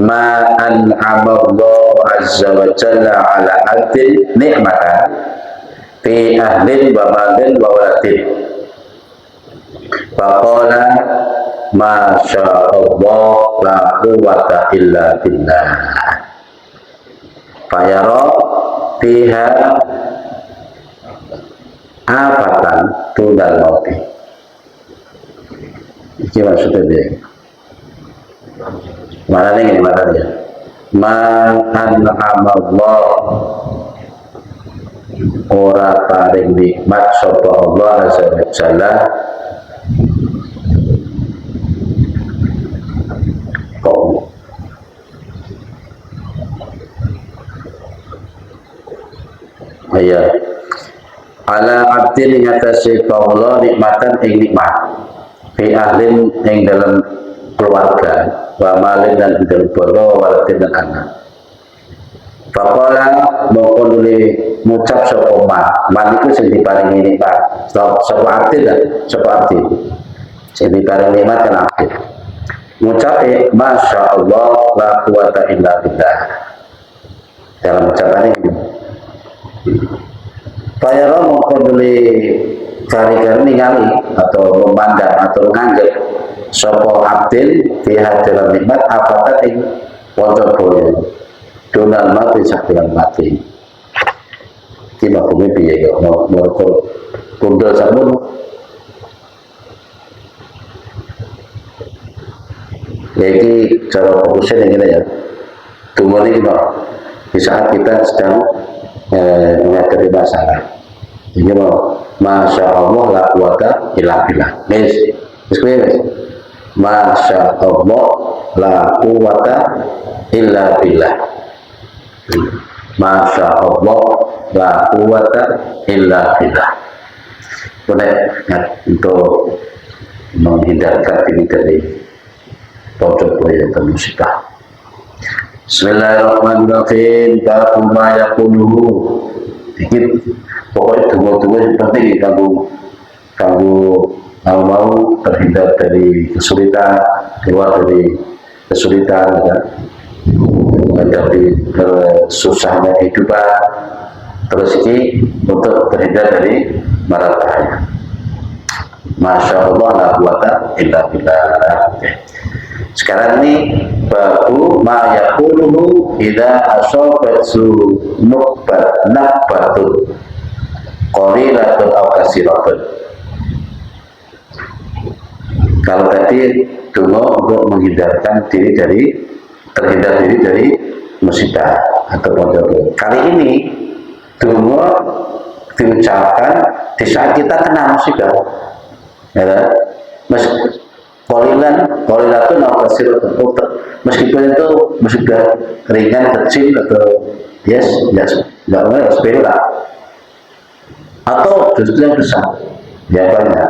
ma an'amallahu azza wa jalla ala abdin ni'matan fi ahlin wa malin wa waladin faqala ma sya'allah la quwwata illa billah fayara fiha afatan tundal mauti. Ini maksudnya dia. Mana ini matanya? Ma'an amallah, ora paring nikmat sapa Allah azza wa jalla kok ayat ala abdin ngatasi kaula nikmatan ing nikmat fi ahlin ing dalam keluarga wa malin dan dalam keluarga walatin dan anak. Faqala moko nuli ngucap sapa man iku sing diparingi nikmat sapa abdin dan sapa abdin sing diparingi nikmat kan abdin ngucap masyaallah la quwata illa billah dalam ucapan ini. Fayara moko nuli kari-kari ningali atau memandang atau menganggap sopo abdin pihak dalam nikmat apatat ing wonten boyo donal mati sakilan mati kima bumi piye yo mau kundel sakmono jadi cara fokusnya yang ini ya tunggu ini di saat kita sedang menghadapi masalah ini mau masya Allah la quwata illa billah masya Allah la quwata illa billah masya Allah la quwata illa billah. Boleh untuk menghindarkan diri dari pojok atau musibah. Bismillahirrahmanirrahim. Babu ma yaquluhu. Dikit pokoknya tunggu-tunggu yang penting kamu mau terhindar dari kesulitan, keluar dari kesulitan, ya. Menghadapi susahnya kehidupan, terus ini untuk terhindar dari mara bahaya. Masya Allah la quwata illa billah. Sekarang ini babu ma yaquluhu idza asabatu nukbatun qalilatun aw kasiratun. Kalau tadi tunggu untuk menghindarkan diri dari terhindar diri dari musibah atau pondok. Kali ini tunggu diucapkan di saat kita kena musibah. Ya, Qalilatun aw kasiratun. Meskipun itu musibah ringan, kecil atau nggak boleh sepele lah. Atau justru yang besar, ya banyak.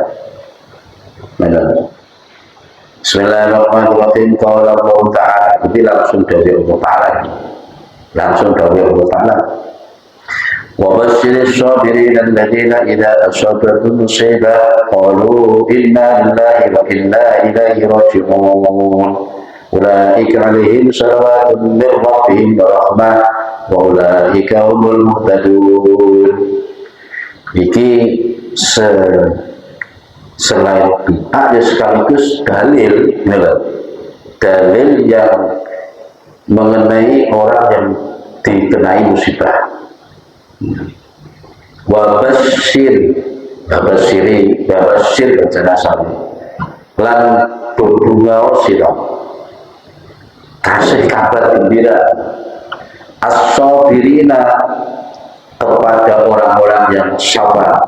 Bismillahirrahmanirrahim. Qala Allah Ta'ala. Jadi langsung dari Allah Ta'ala. Wa basyirish sabirin alladziina idza asabatuhum musibah qalu inna lillahi wa inna ilaihi raji'un. Ulaika 'alaihim salawatun min rabbihim wa rahmah wa ulaika humul muhtadun. Iki selain doa ya sekaligus dalil yang mengenai orang yang dikenai musibah. Wabasyir rencana sami lan berbunga sira kasih kabar gembira as-sabirina kepada orang-orang yang sabar.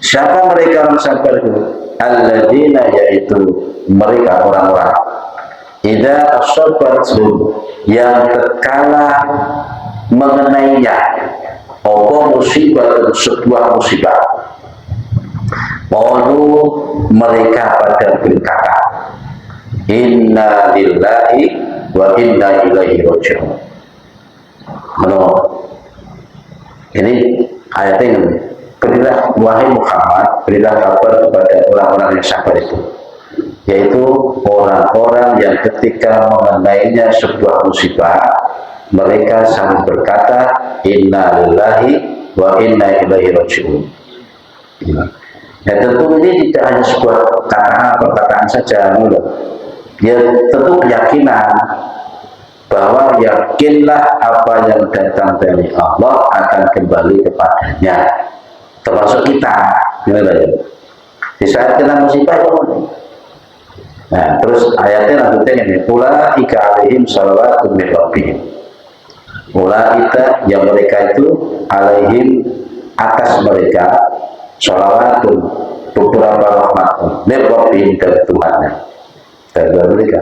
Siapa mereka yang sabar itu? alladzina, yaitu mereka orang-orang, idza asabathum, yang tatkala mengenainya apa musibah, sebuah musibah, qalu, mereka pada berkata, inna lillahi wa inna ilaihi raji'un. Ini ayatnya ini, berilah wahai Muhammad, berilah kabar kepada orang-orang yang sabar itu, yaitu orang-orang yang ketika mengenainya sebuah musibah, mereka saling berkata, inna lillahi wa inna ilaihi raji'un. Ya, tentu ini tidak hanya sebuah perkataan saja, ya tentu keyakinan bahwa yakinlah apa yang datang dari Allah akan kembali kepadanya, termasuk kita. Di saat kena musibah itu. Nah, terus ayatnya lanjutnya ini, ulaika alaihim shalawatun min rabbihim. Ulaika, yang mereka itu, alaihim, atas mereka, sholawatun, beberapa rahmat min rabbihim, dari Tuhannya, dari mereka,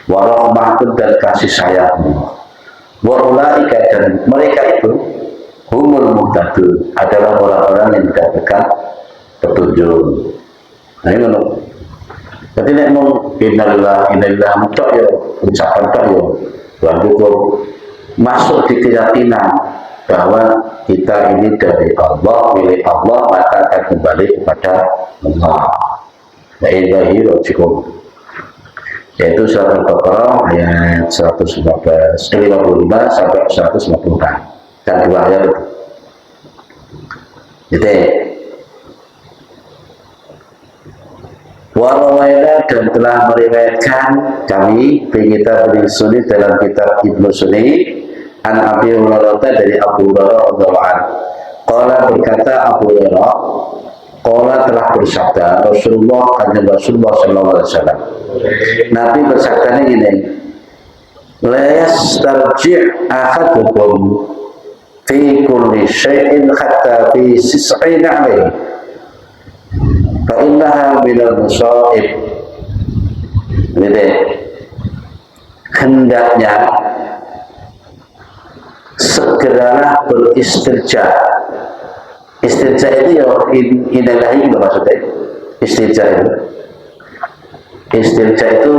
warahmatun, dan kasih sayang, warulaika, dan mereka itu humul muhtadun, adalah orang-orang yang mendapatkan petunjuk. Nah ini menurut, jadi nek mung innalillahi mutok ya, ucapan tok ya, cukup masuk di keyakinan bahwa kita ini dari Allah, milik Allah, maka akan kembali kepada Allah. Wa ilaihi raji'un. Yaitu surat Al-Baqarah ayat 155 sampai 156. Dan dua ayat itu. Jadi Warawaina, dan telah meriwayatkan kami di kitab Ibnu Sunni, dalam kitab Ibnu Sunni, an Abi Hurairah, dari Abu Hurairah radhiyallahu anhu. Qala, berkata Abu Hurairah, qala, telah bersabda Rasulullah, kanjeng Rasulullah sallallahu alaihi wasallam. Nabi bersabdanya gini, la yastarji' ahadukum fi kulli syai'in hatta fi sis'in 'alaihi fa innaha minal musaib. Jadi hendaknya segeralah beristirja. Istirja itu ya inalahi, maksudnya istirja itu. Istirja itu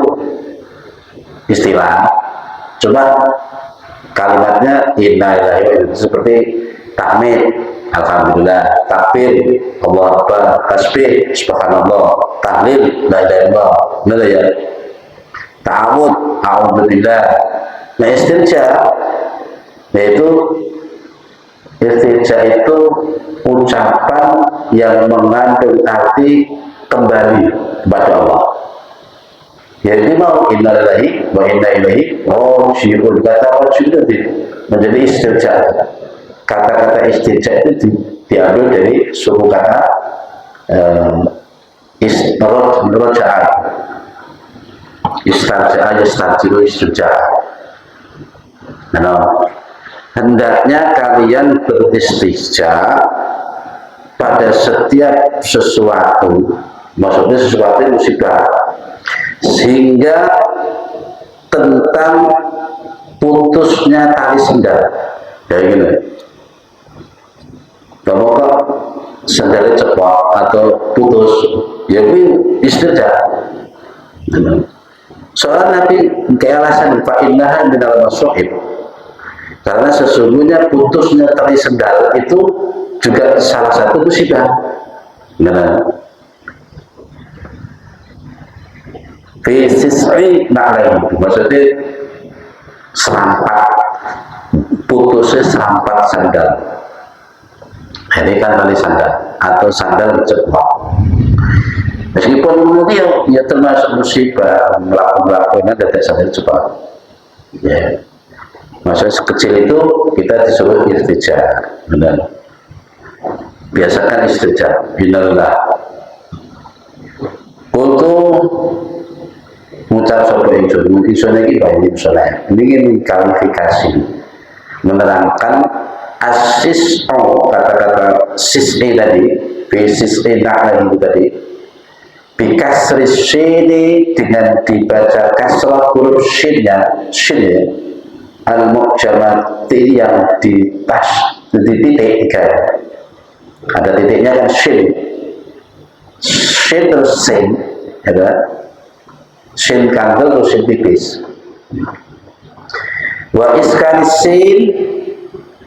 istilah, cuma kalimatnya inalahi itu seperti tahmid, alhamdulillah, takbir, Allah Akbar, tasbih, subhanallah, tahlil, la ilaha illallah, benar ya? Ta'awud, a'udzubillah. Nah, istirja, yaitu istirja itu ucapan yang mengandung arti kembali kepada Allah. Jadi mau inna lillahi wa inna ilaihi raji'un, kata raji'un itu menjadi istirja. Kata-kata istirja itu diambil dari suku kata istirja'ah, istirja'ah. Nah, hendaknya kalian beristirja pada setiap sesuatu, maksudnya sesuatu yang musibah, sehingga tentang putusnya tali sendal, kayak gini. Kalau sendalnya cepot atau putus, ya ini istirja. Soalnya Nabi kayak alasan fa innaha minal masaib, karena sesungguhnya putusnya tali sendal itu juga salah satu musibah. Nah, fi sis'i na'laim, maksudnya serampat, putusnya serampat sandal. Ini kan tali sandal atau sandal cepot. Meskipun nanti ya termasuk musibah, melakukan dari sandal cepot. Ya, maksudnya sekecil itu kita disuruh istirja, benar. Biasakan istirja, binallah. Untuk mengucap sopo itu, mungkin ini banyak misalnya. Ini kualifikasi, menerangkan asis, kata-kata sis'i tadi, sis'i na'laim tadi, Bikasri sini dengan dibaca kasrah huruf shinnya, al-mu'jamati yang di titik kan. Ada titiknya kan shin terus sin, ada sin kandel atau sin tipis. Wa iskan sin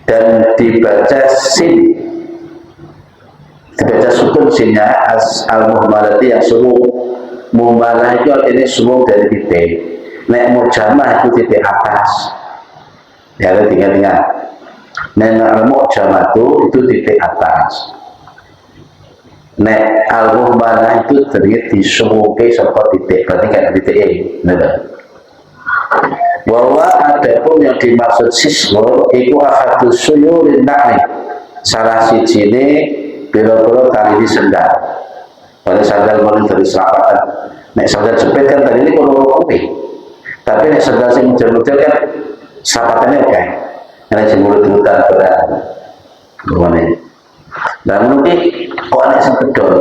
dan dibaca sin, dibaca sukun sinnya al-muhmalati yang semu. Muhmalah itu artinya semu dari titik. Nek mu'jamah itu titik atas. Ya ada tinggal-tinggal. Nek al-mu'jamatu itu titik atas. Nek al-muhmalah itu terdiri di semuke sampai titik, berarti kan titik E. Bahwa ada pun yang dimaksud siswa itu ahadus suyurin na'ni, salah siji ini biro-biro tali ini sendal. Pada sandal mulai dari selapatan. Nek sandal jepit kan tadi ini kalau kopi, tapi nek sandal yang muncul-muncul kan selapatannya kan, karena si mulut-mulutan berat gimana. Nah mungkin kok anak yang kedol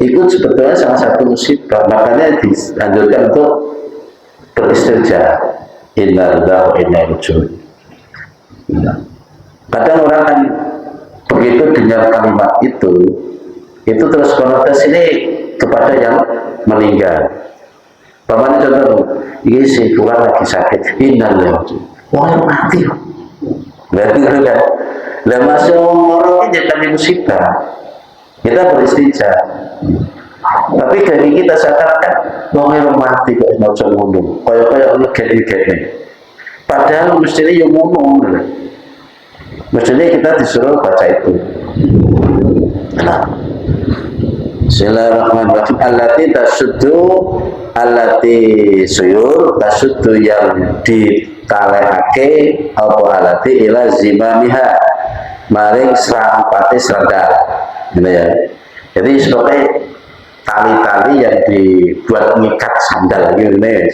itu sebetulnya salah satu musibah, makanya dianjurkan untuk beristirja. Innalillahi wa inna ilaihi raji'un. Kadang orang kan begitu dengar kalimat itu terus konotasi ini kepada yang meninggal. Paman contoh, ini si tuan lagi sakit, innalillahi wa inna ilaihi raji'un. Wah mati. Berarti kan, lah masih orang ini jadi musibah. Kita beristirja. Tapi dari kita sadarkan wong mati kok mau ngono. Kaya ngeget-ngegene. Padahal mestinya yang ngomong. Mestinya kita disuruh baca itu. Nah. Bismillahirrahmanirrahim. Allati suyur tasuddu yang ditalekake apa alati ila zimamiha maring serampate sandal. Gitu ya. Jadi sebagai tali-tali yang dibuat mengikat sandal gitu nih,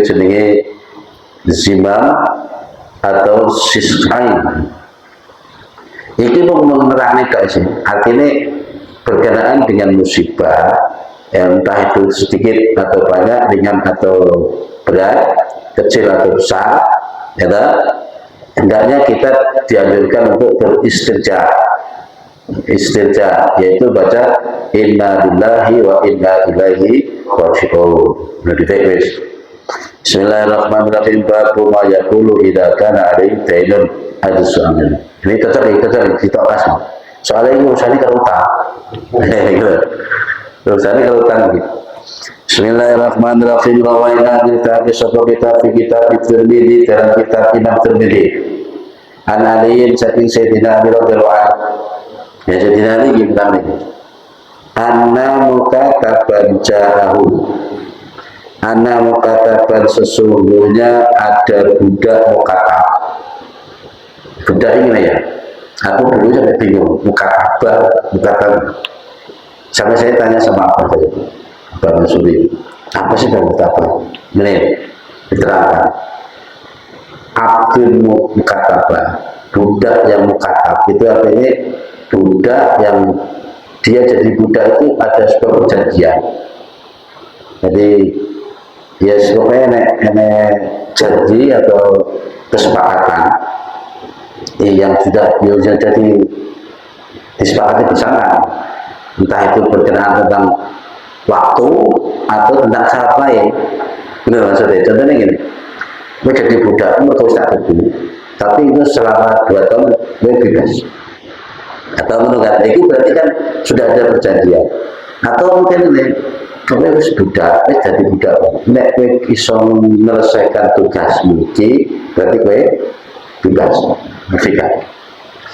jenenge zimam atau siskain. Ini mau menerangkan guys, artinya berkenaan dengan musibah, yang entah itu sedikit atau banyak, ringan atau berat, kecil atau besar, ya, hendaknya kita dianjurkan untuk beristirja, yaitu baca inna lillahi wa inna ilaihi raji'un. Bismillahirrahmanirrahim. Babu ma yaqulu idza kana alaihi dainun ad-su'amin. Ini tetap kita kasih. Soalnya ini urusannya kalau utang. Urusannya kalau utang gitu. Bismillahirrahmanirrahim. Wa inna lillahi wa kitab Tirmidzi dalam kitab Imam Tirmidzi. An aliyin saking Sayyidina Ali radhiyallahu anhu. Ya Sayyidina Ali gimana ini? Anna mukataban ja'ahu. Anna mukataban sesungguhnya ada budak mukatab. Budak ini ya. Aku dulu sampai bingung mukatab. Sampai saya tanya sama apa tadi? Abang Masuri. Apa sih mukatab? Ini diterangkan. Abdul mukatab. Budak yang mukatab itu artinya budak yang dia jadi budak itu ada sebuah perjanjian. Jadi ya sebenarnya janji atau kesepakatan yang sudah jadi disepakati bersama, entah itu berkenaan tentang waktu atau tentang syarat lain. Benar maksudnya? Contohnya gini, gue jadi budak, gue tak dulu, tapi itu selama 2 tahun gue bebas. Atau menunggu itu berarti kan sudah ada perjanjian. Atau mungkin ini kowe wis budak, jadi budak. Nek kowe iso menyelesaikan tugasmu iki, berarti kowe bebas, merdeka.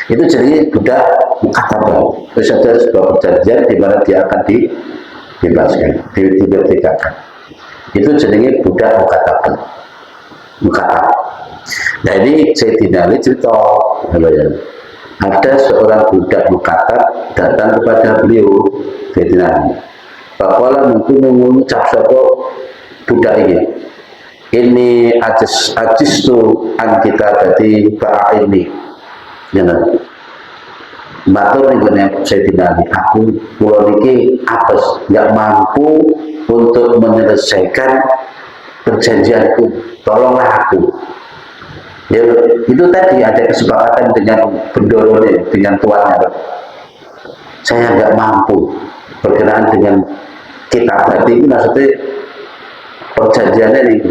Itu jadi budak mukatabah. Terus ada sebuah perjanjian di mana dia akan dibebaskan, dimerdekakan. Itu jadi budak mukatabah. Nah ini Sayyidina Ali cerita, ya. Ada seorang budak mukatab datang kepada beliau Sayyidina Ali. Pakola mungkin mengucap satu budak ini ajis tu an kita tadi bah ini, ya. matur nih Sayyidina Ali, aku pulau niki apes, nggak mampu untuk menyelesaikan perjanjianku, tolonglah aku. Ya, itu tadi ada kesepakatan dengan bendoronya, dengan tuannya. Saya nggak mampu berkenaan dengan kita, berarti ini maksudnya perjanjiannya nih.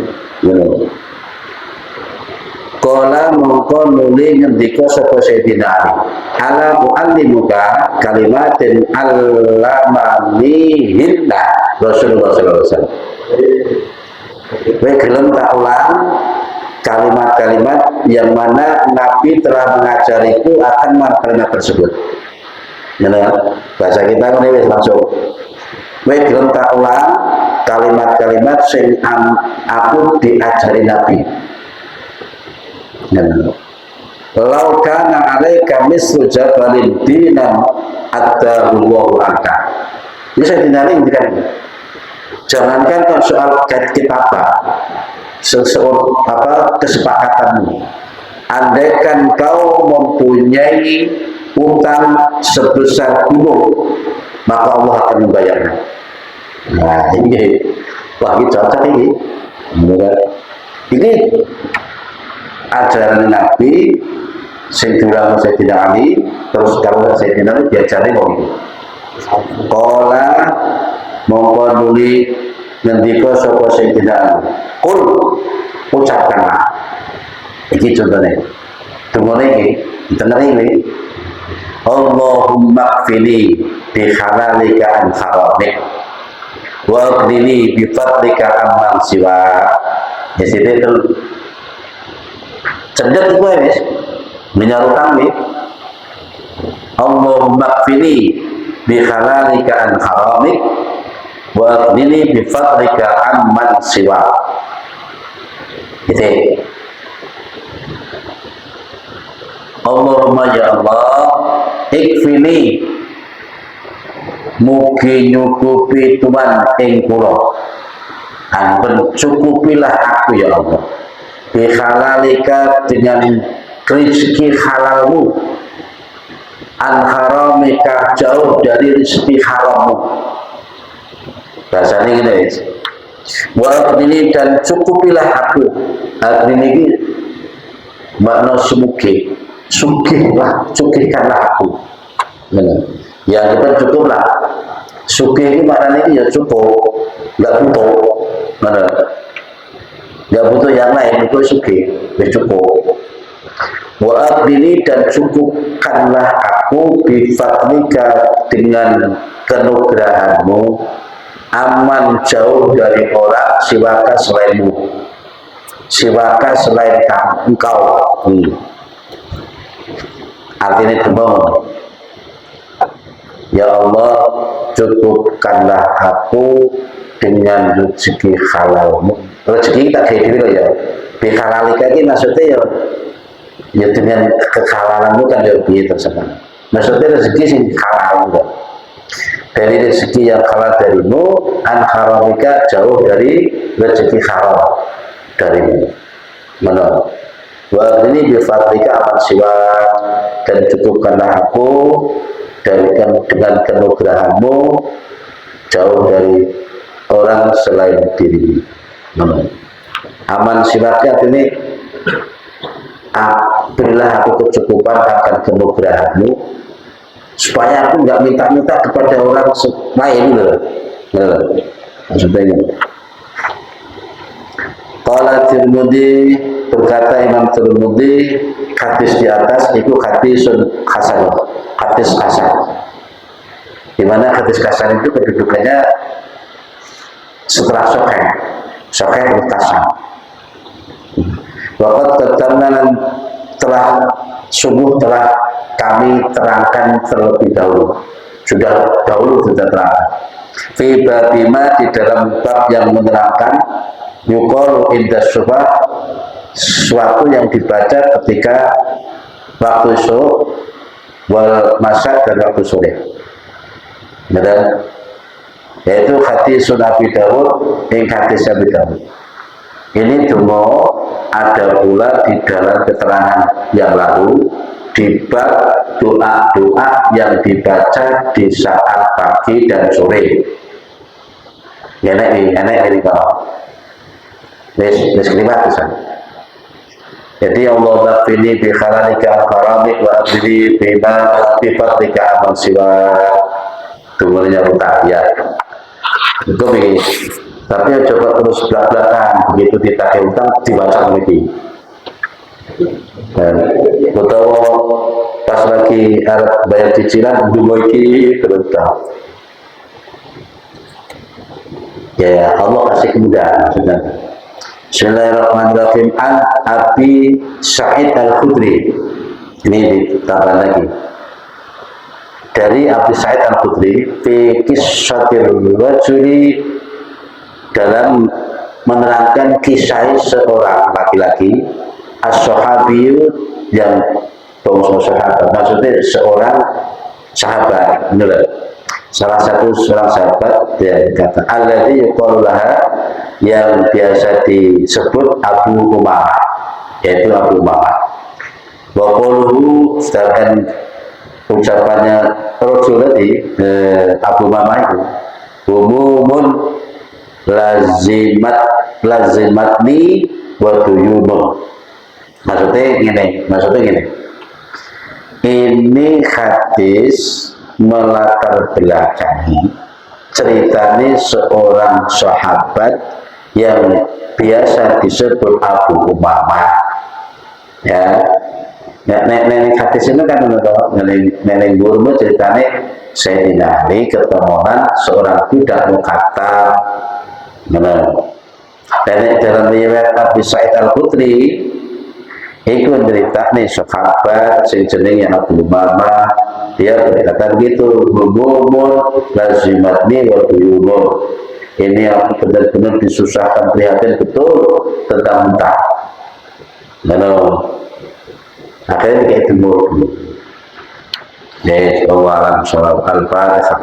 Kala mongko nuli ngendika sapa Sayyidina Ali, ala muallimuka kalimatin allamanihinna Rasulullah sallallahu alaihi wasallam. Kowe gelem tak ulang kalimat-kalimat yang mana Nabi telah mengajariku akan kalimat tersebut. Ya, bahasa kita ini langsung. Kowe gelem tak ulang kalimat-kalimat sing aku diajari Nabi. Lau kana alaika mislu jabalin dinan adahullahu anka. Ini saya tinggalin kan. Jangankan kalau soal kitabah, kesepakatanmu. Andaikan kau mempunyai utang sebesar gunung, maka Allah akan membayarnya. Nah ini, wah ini cocok ini. Ini ajaran Nabi sing diulang Sayyidina Ali, terus kalau Sayyidina Ali diajari wong iki. Qala mongko nuli ngendika sapa Sayyidina Ali, "Qul ucapkanlah." Iki contohnya. Tunggu iki, tenan iki. Allahumma qfini bi halalika an haramik wa qdini bi fadlika amman siwa. Ya situ cendek gue wis menyalurkan nih. Allahumma qfini bi halalika an haramik wa qdini bi fadlika amman siwa. Gitu. Allahumma ya Allah ikfini mugi nyukupi Tuhan ing kula, ampun cukupilah aku ya Allah bihalalika dengan rezeki halalmu, an haramika jauh dari rezeki harammu. Bahasanya gini guys, wa ini dan cukupilah aku. Ini makna sumuki, sugihlah, sugihkanlah aku. Ya kita cukuplah. Sugih ini maknanya ini ya cukup, nggak butuh, mana? Nggak butuh yang lain, itu sugih, ya cukup. Wa abdini dan cukupkanlah aku bifadlika dengan kenugrahanmu, aman jauh dari orang siwaka selainmu, siwaka selain engkau. Artinya demong. Ya Allah, cukupkanlah aku dengan rezeki halalmu. Rezeki tak kayak gitu ya. Bihalalika ini maksudnya ya dengan kehalalanmu kan ya begitu tersebut. Maksudnya rezeki sing halal enggak. Dari rezeki yang halal darimu, an haramika jauh dari rezeki haram darimu. Mana? Wa ini bifadlika aman siwa dan cukupkanlah aku dengan kenugrahanmu jauh dari orang selain diri. Aman siwaka ini berilah aku kecukupan akan kenugrahanmu supaya aku nggak minta-minta kepada orang lain loh. Maksudnya ini. Qala Tirmidzi, berkata Imam Tirmidzi, hadis di atas itu hadisun hasan, hadis hasan. Di mana hadis hasan itu kedudukannya setelah sahih, sahih mutasan. Waqad qaddamna telah kami terangkan terlebih dahulu. Sudah dahulu sudah terangkan. Fi babima di dalam bab yang menerangkan yuqalu inda subah, suatu yang dibaca ketika waktu subuh wal masak dan waktu sore. Betul? Yaitu hadis Abi Dawud, hadis Abi Dawud. Ini dungo ada pula di dalam keterangan yang lalu di bab doa-doa yang dibaca di saat pagi dan sore. Enak ini kalau wis kelima bisa. Jadi Allah nafini bi khalanika al-karamik wa abdini bima bifadlika aman siwa. Tunggunya utaya. Itu begini. Tapi coba terus belak-belakan begitu ditagih utang dibaca lagi. Dan utawa pas lagi bayar cicilan dulu iki terus ya Allah kasih kemudahan maksudnya. Bismillahirrahmanirrahim. An Abi Sa'id Al-Khudri. Ini ditambah lagi. Dari Abi Sa'id Al-Khudri fi kissatir rajuli, dalam menerangkan kisah seorang laki-laki as-sahabiyyu yang sahabat, maksudnya seorang sahabat, benar. Salah satu seorang sahabat dia kata alladzi yuqalu laha, yang biasa disebut Abu Umamah, yaitu Abu Umamah. Wa qawluhu, sedangkan ucapannya Rasul tadi Abu Umamah itu umumun lazimatni wa duyunun. Maksudnya gini. Ini hadis melatar belakangi ceritanya seorang sahabat yang biasa disebut Abu Umamah. Ya, nenek hadis itu kan nenek guru ceritanya Sayyidina Ali ketemuan seorang budak mukatab. Dan dalam riwayat Abi Sa'id Al-Khudri itu menceritakan sahabat sing jenenge Abu Umamah, dia berkata gitu, hubumul lazimatni wa duyunun. Ini aku benar-benar disusahkan, prihatin betul tentang mentah. Lalu akhirnya kayak timur dulu. Yes, Allah alam salam al-fatihah.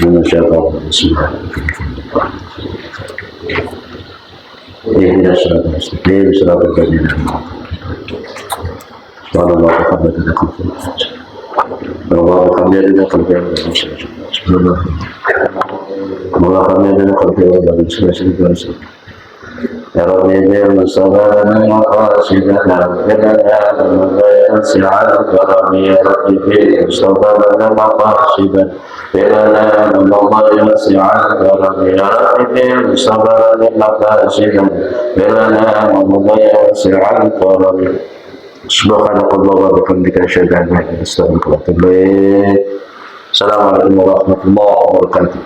Ini surat Al-Mustaqim, surat Al-Baqarah. Subhanallah wa bihamdihi. Allah alhamdulillah kalbiyah. Subhanallah. Allah alhamdulillah kalbiyah. Subhanallah. Ya Rabbi ya Mustafa maqasidana ya si'al karami ya Rabbi Mustafa maqasidana ya Allah si'al karami ya Rabbi Mustafa maqasidana ya Allah si'al karami subhanakallah wa bihamdika asyhadu an la ilaha illa anta astaghfiruka wa atubu ilaik. Assalamualaikum warahmatullahi wabarakatuh.